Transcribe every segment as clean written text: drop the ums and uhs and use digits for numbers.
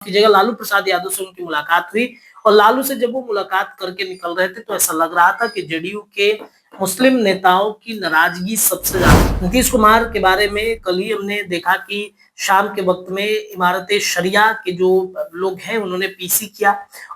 की जगह लालू प्रसाद यादव से उनकी मुलाकात हुई और लालू से जब वो मुलाकात करके निकल रहे थे तो ऐसा लग रहा था कि जेडीयू के मुस्लिम नेताओं की नाराजगी सबसे ज्यादा। नीतीश कुमार के बारे में कल ही हमने देखा कि शाम के वक्त में इमारते शरिया के जो लोग हैं उन्होंने पीसी किया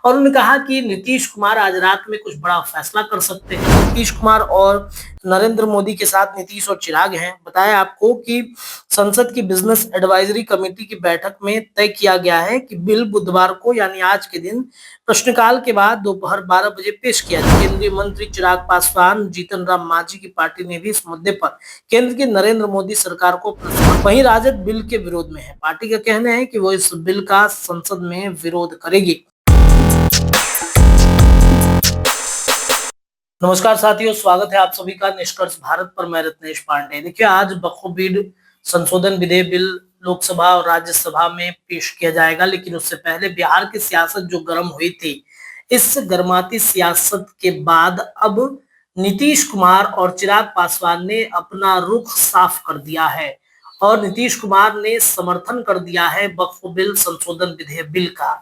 और उन्होंने कहा कि नीतीश कुमार आज रात में कुछ बड़ा फैसला कर सकते हैं। नीतीश कुमार और नरेंद्र मोदी के साथ नीतीश और चिराग हैं। बताया आपको कि संसद की बिजनेस एडवाइजरी कमेटी की बैठक में तय किया गया है कि बिल बुधवार को यानी आज के दिन प्रश्नकाल के बाद दोपहर 12 बजे पेश किया जाए। केंद्रीय मंत्री चिराग पासवान, जीतन राम मांझी की पार्टी ने भी इस मुद्दे पर केंद्र की नरेंद्र मोदी सरकार को वहीं राजद बिल के विरोध में है। पार्टी का कहना है कि वो इस बिल का संसद में विरोध करेगी। नमस्कार साथियों, स्वागत है आप सभी का निष्कर्ष भारत पर। मैं रत्नेश पांडे। देखिए, आज बखूबीड संशोधन विधेयक बिल लोकसभा और राज्यसभा में पेश किया जाएगा, लेकिन उससे पहले बिहार की सियासत जो गर्म हुई थी, इस गर्माती सियासत के बाद अब नीतीश कुमार और चिराग पासवान ने अपना रुख साफ कर दिया है और नीतीश कुमार ने समर्थन कर दिया है बखूबिल संशोधन विधेयक बिल का।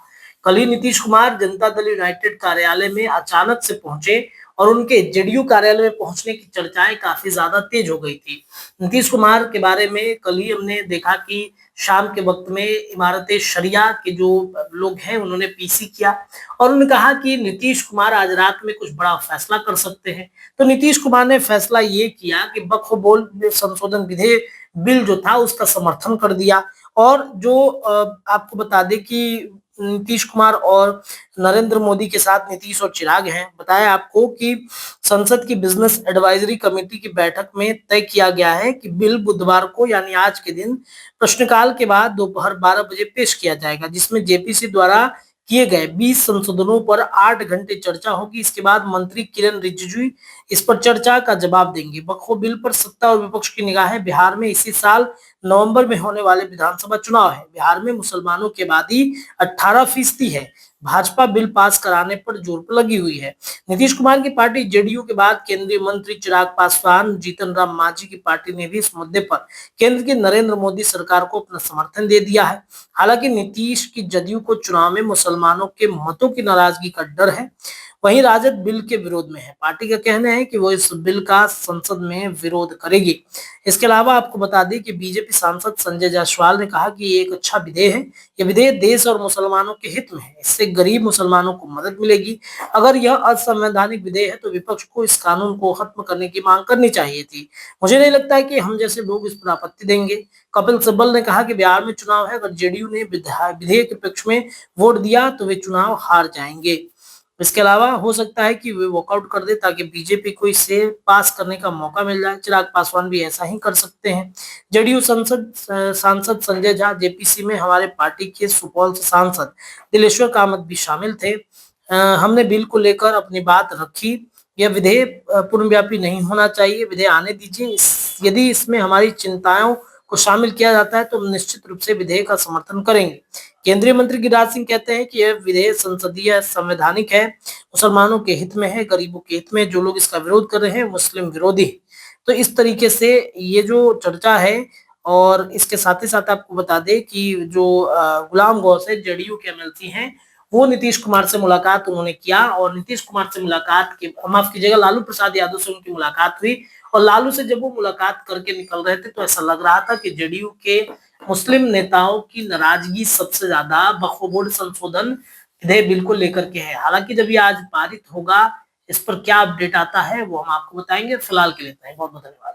कल ही नीतीश कुमार जनता दल यूनाइटेड कार्यालय में अचानक से पहुंचे और उनके जेडीयू कार्यालय में पहुंचने की चर्चाएं काफी ज्यादा तेज हो गई थी। नीतीश कुमार के बारे में कल ही हमने देखा कि शाम के वक्त में इमारते शरिया के जो लोग हैं उन्होंने पीसी किया और उन्होंने कहा कि नीतीश कुमार आज रात में कुछ बड़ा फैसला कर सकते हैं। तो नीतीश कुमार ने फैसला ये किया कि बखूबोल संशोधन विधेयक बिल जो था उसका समर्थन कर दिया। और जो आपको बता दें कि नीतीश कुमार और नरेंद्र मोदी के साथ नीतीश और चिराग हैं। बताया आपको कि संसद की बिजनेस एडवाइजरी कमेटी की बैठक में तय किया गया है कि बिल बुधवार को यानी आज के दिन प्रश्नकाल के बाद दोपहर 12 बजे पेश किया जाएगा, जिसमें जेपीसी द्वारा किए गए 20 संशोधनों पर 8 घंटे चर्चा होगी। इसके बाद मंत्री किरण रिजिजू इस पर चर्चा का जवाब देंगे। बखू बिल पर सत्ता और विपक्ष की निगाहें। बिहार में इसी साल नवंबर में होने वाले विधानसभा चुनाव है। बिहार में मुसलमानों की आबादी 18% है। भाजपा बिल पास कराने पर जोर पर लगी हुई है। नीतीश कुमार की पार्टी जेडीयू के बाद केंद्रीय मंत्री चिराग पासवान, जीतन राम मांझी की पार्टी ने भी इस मुद्दे पर केंद्र की नरेंद्र मोदी सरकार को अपना समर्थन दे दिया है। हालांकि नीतीश की जदयू को चुनाव में मुसलमानों के मतों की नाराजगी का डर है। वहीं राजद बिल के विरोध में है। पार्टी का कहना है कि वो इस बिल का संसद में विरोध करेगी। इसके अलावा आपको बता दें कि बीजेपी सांसद संजय जायसवाल ने कहा कि ये एक अच्छा विधेयक है। ये विधेयक देश और मुसलमानों के हित में है। इससे गरीब मुसलमानों को मदद मिलेगी। अगर यह असंवैधानिक विधेयक है तो विपक्ष को इस कानून को खत्म करने की मांग करनी चाहिए थी। मुझे नहीं लगता है कि हम जैसे लोग इस पर आपत्ति देंगे। कपिल सिब्बल ने कहा कि बिहार में चुनाव है, अगर जेडीयू ने विधेयक के पक्ष में वोट दिया तो वे चुनाव हार जाएंगे। इसके अलावा हो सकता है कि वे वॉकआउट कर दे ताकि बीजेपी को इसे पास करने का मौका मिल जाए। चिराग पासवान भी ऐसा ही कर सकते हैं। जेडीयू सांसद संजय झा, जेपीसी में हमारे पार्टी के सुपौल से सांसद दिलेश्वर कामत भी शामिल थे। हमने बिल को लेकर अपनी बात रखी। यह विधेयक पूर्णव्यापी नहीं होना चाहिए। विधेयक आने दीजिए। यदि इसमें हमारी चिंताओं को शामिल किया जाता है तो हम निश्चित रूप से विधेयक का समर्थन करेंगे। केंद्रीय मंत्री गिरिराज सिंह कहते हैं कि यह विधेयक संसदीय संवैधानिक है, मुसलमानों के हित में है, गरीबों के हित में। जो लोग इसका विरोध कर रहे हैं मुस्लिम विरोधी। तो इस तरीके से ये जो चर्चा है। और इसके साथ ही साथ आपको बता दें कि जो गुलाम गौस है, जेडीयू के एमएलसी हैं, वो नीतीश कुमार से मुलाकात उन्होंने किया और नीतीश कुमार से मुलाकात के माफ कीजिएगा लालू प्रसाद यादव से उनकी मुलाकात हुई और लालू से जब वो मुलाकात करके निकल रहे थे तो ऐसा लग रहा था कि जेडीयू के मुस्लिम नेताओं की नाराजगी सबसे ज्यादा बखूबोल संशोधन विधेयक बिल को लेकर के है। हालांकि जब ये आज पारित होगा, इस पर क्या अपडेट आता है वो हम आपको बताएंगे। फिलहाल के लिए इतना ही। बहुत बहुत धन्यवाद।